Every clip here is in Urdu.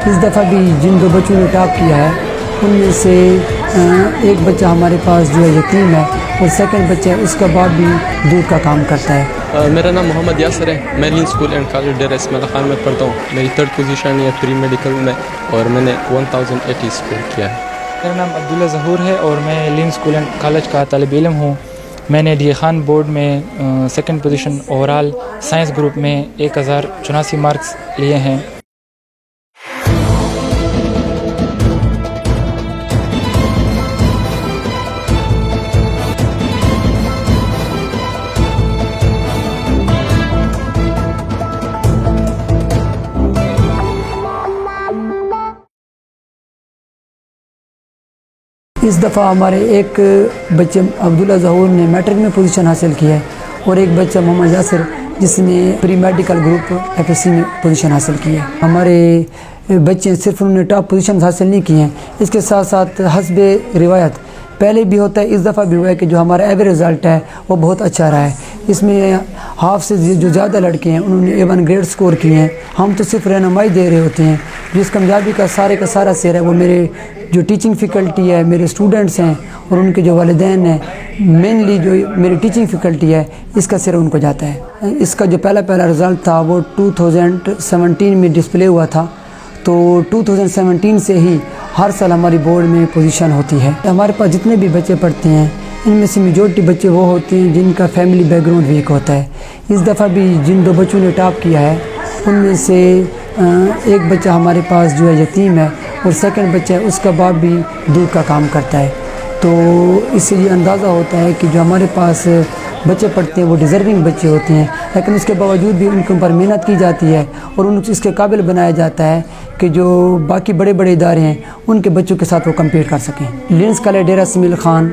اس دفعہ بھی جن دو بچوں نے ٹاپ کیا ہے ان میں سے ایک بچہ ہمارے پاس جو ہے یتیم ہے اور سیکنڈ بچہ ہے اس کا باپ بھی دودھ کا کام کرتا ہے۔ میرا نام محمد یاسر ہے، میں لین school and college Dera Ismail Khan میں پڑھتا ہوں۔ میری 3rd پوزیشن ہے پری میڈیکل میں اور میں نے 1080 اسکور کیا ہے۔ میرا نام عبداللہ ظہور ہے اور میں لین اسکول اینڈ کالج کا طالب علم ہوں۔ میں نے ڈی خان بورڈ میں 2nd position over all science group میں 1084 مارکس لیے ہیں۔ اس دفعہ ہمارے ایک بچے عبداللہ ظہور نے میٹرک میں پوزیشن حاصل کی ہے اور ایک بچہ محمد یاسر جس نے پری میڈیکل گروپ FSC میں پوزیشن حاصل کی ہے۔ ہمارے بچے صرف انہوں نے ٹاپ پوزیشن حاصل نہیں کی ہیں، اس کے ساتھ ساتھ حسب روایت پہلے بھی ہوتا ہے، اس دفعہ بھی ہوا ہے کہ جو ہمارا ایوریج رزلٹ ہے وہ بہت اچھا رہا ہے۔ اس میں ہاف سے جو زیادہ لڑکے ہیں انہوں نے A1 گریڈ سکور کیے ہیں۔ ہم تو صرف رہنمائی دے رہے ہوتے ہیں، جس کامیابی کا سارا سیر ہے وہ میرے جو ٹیچنگ فیکلٹی ہے، میرے اسٹوڈنٹس ہیں اور ان کے جو والدین ہیں، مینلی جو میری ٹیچنگ فیکلٹی ہے اس کا سر ان کو جاتا ہے۔ اس کا جو پہلا رزلٹ تھا وہ 2017 میں ڈسپلے ہوا تھا، تو 2017 سے ہی ہر سال ہماری بورڈ میں پوزیشن ہوتی ہے۔ ہمارے پاس جتنے بھی بچے پڑھتے ہیں ان میں سے میجورٹی بچے وہ ہوتے ہیں جن کا فیملی بیک گراؤنڈ ویک ہوتا ہے۔ اس دفعہ بھی جن دو بچوں نے ٹاپ کیا ہے ان میں سے ایک بچہ ہمارے پاس جو ہے یتیم ہے اور سیکنڈ بچہ ہے اس کا باپ بھی دودھ کا کام کرتا ہے۔ تو اس سے یہ اندازہ ہوتا ہے کہ جو ہمارے پاس بچے پڑھتے ہیں وہ ڈیزرونگ بچے ہوتے ہیں، لیکن اس کے باوجود بھی ان کے اوپر محنت کی جاتی ہے اور ان کو اس کے قابل بنایا جاتا ہے کہ جو باقی بڑے ادارے ہیں ان کے بچوں کے ساتھ وہ کمپیٹ کر سکیں۔ Lens college Dera Ismail Khan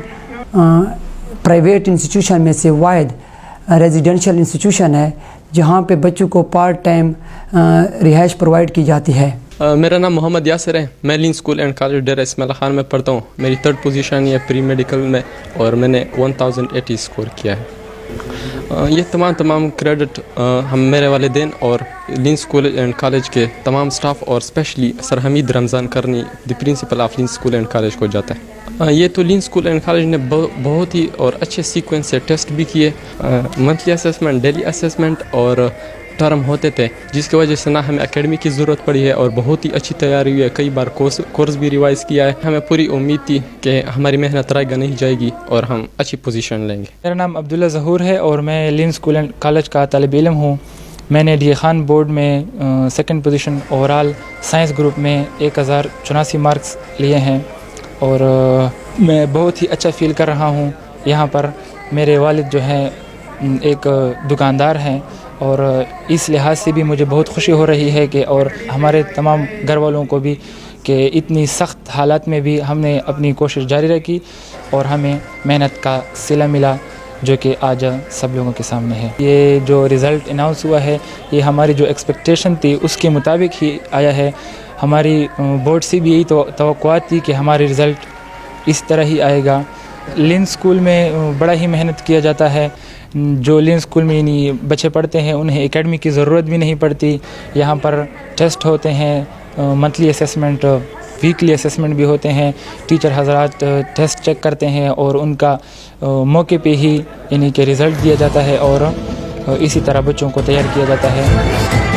private institution میں سے واحد ریزیڈینشیل انسٹیٹیوشن ہے جہاں پہ بچوں کو پارٹ ٹائم رہائش پرووائڈ کی جاتی ہے۔ میرا نام محمد یاسر ہے، میں لین school and college Dera Ismail Khan میں پڑھتا ہوں۔ میری 3rd پوزیشن ہے پری میڈیکل میں اور میں نے 1080 اسکور کیا ہے۔ یہ تمام کریڈٹ ہم میرے والدین اور لین اسکول اینڈ کالج کے تمام سٹاف اور اسپیشلی سر حمید رمضان کرنی دی پرنسپل آف لین اسکول اینڈ کالج کو جاتا ہے۔ یہ تو لین اسکول اینڈ کالج نے بہت ہی اور اچھے سیکوینس سے ٹیسٹ بھی کیے، منتھلی اسیسمنٹ، ڈیلی اسیسمنٹ اور ٹرم ہوتے تھے، جس کی وجہ سے نہ ہمیں اکیڈمی کی ضرورت پڑی ہے اور بہت ہی اچھی تیاری ہوئی ہے۔ کئی بار کورس بھی ریوائز کیا ہے۔ ہمیں پوری امید تھی کہ ہماری محنت رائگاں نہیں جائے گی اور ہم اچھی پوزیشن لیں گے۔ میرا نام عبداللہ ظہور ہے اور میں لین اسکول اینڈ کالج کا طالب علم ہوں۔ میں نے ڈی خان بورڈ میں 2nd position over all science group میں 1084 مارکس لیے ہیں اور میں بہت ہی اچھا فیل کر رہا ہوں۔ یہاں پر میرے والد جو ہیں ایک دکاندار ہیں اور اس لحاظ سے بھی مجھے بہت خوشی ہو رہی ہے کہ اور ہمارے تمام گھر والوں کو بھی کہ اتنی سخت حالات میں بھی ہم نے اپنی کوشش جاری رکھی اور ہمیں محنت کا صلہ ملا جو کہ آج سب لوگوں کے سامنے ہے۔ یہ جو رزلٹ اناؤنس ہوا ہے یہ ہماری جو ایکسپیکٹیشن تھی اس کے مطابق ہی آیا ہے۔ ہماری بورڈ سے بھی یہی توقعات تھی کہ ہماری رزلٹ اس طرح ہی آئے گا۔ لین اسکول میں بڑا ہی محنت کیا جاتا ہے۔ جو لین اسکول میں یعنی بچے پڑھتے ہیں انہیں اکیڈمی کی ضرورت بھی نہیں پڑتی۔ یہاں پر ٹیسٹ ہوتے ہیں، منتھلی اسیسمنٹ، ویکلی اسیسمنٹ بھی ہوتے ہیں۔ ٹیچر حضرات ٹیسٹ چیک کرتے ہیں اور ان کا موقع پہ ہی یعنی کہ رزلٹ دیا جاتا ہے اور اسی طرح بچوں کو تیار کیا جاتا ہے۔